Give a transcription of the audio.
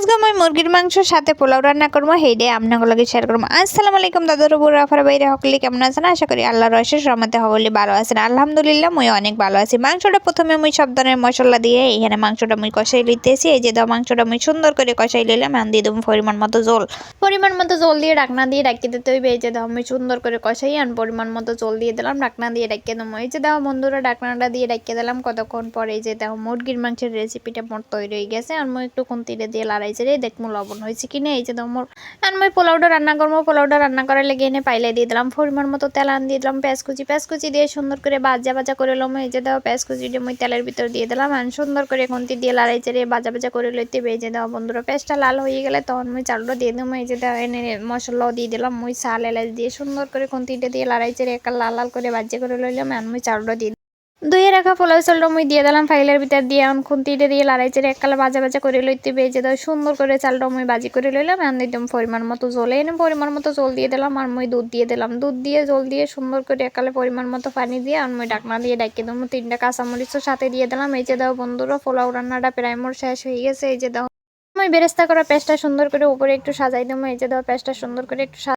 আজকে আমি মুরগির মাংসের সাথে পোলাও রান্না করবো সেইটাই আপনাদের শেয়ার করবো। আসসালামু আলাইকুম দাদুর বুড়ো আফার বাইরে সকলে কেমন আছেন? আশা করি আল্লাহর অশেষ রহমতে সকলে ভালো আছেন। আলহামদুলিল্লাহ মুই অনেক ভালো আছি। মাংসটা প্রথমে মুই সব ধরনের মশলা দিয়ে এখানে মাংসটা মুই কষাই লইতেছি। এই যে দাও মাংসটা মুই সুন্দর করে কষাই লইলাম। এখন দিয়ে দেবো পরিমাণ মতো জল দিয়ে ঢাকনা দিয়ে রাখিয়ে দিতে হইবে। এই যে দাও আমি সুন্দর করে কষাই আন পরিমাণ মতো জল দিয়ে দিলাম, ঢাকনা দিয়ে রাখিয়ে দেবো। এই যে দাও বন্ধুরা ঢাকনাটা দিয়ে রাখিয়ে দিলাম। কতক্ষণ পরে এই যে দাও মুরগির মাংসের রেসিপিটা মোর তৈরি হয়ে গেছে। আর মুই একটু খুন্তিতে দিয়ে লাড়াইছে রে দেখমু লবণ হয়েছে কিনা। এই যে দাও মোর আর মুই পোলাওটা রান্না করবো। পোলাওটা রান্না করার লেগে এনে পাইলে দিয়ে দিলাম পরিমাণ মতো তেল, আন দিয়ে দিলাম পেঁয়াজ কুচি দিয়ে সুন্দর করে ভাজা করে লম। এই যে দাও পেঁয়াজ কুচিটা মুই তেলের ভিতর দিয়ে দিলাম। আর সুন্দর করে খুন্তি দিয়ে লাড়াইছে রে ভাজা করে লইতে। এই যে দাও বন্ধুরা পেঁয়াজটা লাল হয়ে গেলে তখন মুই চালটা দিয়ে দেবো। এই যে দাও এনে মশলাও দিয়ে দিলাম। মুই চাল এলাচ দিয়ে সুন্দর করে খুন্তিটা দিয়ে লাড়াইছে রে একটা লাল করে ভাজা করে লইলাম। আর মুই চালটা দিয়ে ধুয়ে রাখা পোলাও চালটা মুই দিয়ে দিলাম ফাইলের ভিতর দিয়ে খুন্তিটা দিয়ে লাড়াইছে এককালে ভাজা করে লইতে। বেজে দাও সুন্দর করে চালটা মুই ভাজি করে লইলাম। এখন দিলাম পরিমাণ মতো জল, এনে পরিমাণ মতো জল দিয়ে দিলাম। আর মুই দুধ দিয়ে দিলাম, দুধ দিয়ে জল দিয়ে সুন্দর করে একালে পরিমাণ মতো পানি দিয়ে আর মুই ঢাকনা দিয়ে ডাকিয়ে দেবো। 3টা কাঁচামরিচও সাথে দিয়ে দিলাম। এই যে দাও বন্ধুরা পোলাও রান্নাটা প্রায় মোর শেষ হয়ে গেছে। এই যে দাও আমি বেরেস্তা করা পেস্টটা সুন্দর করে উপরে একটু সাজাই দেবো। এই যে দাও পেস্টটা সুন্দর করে একটু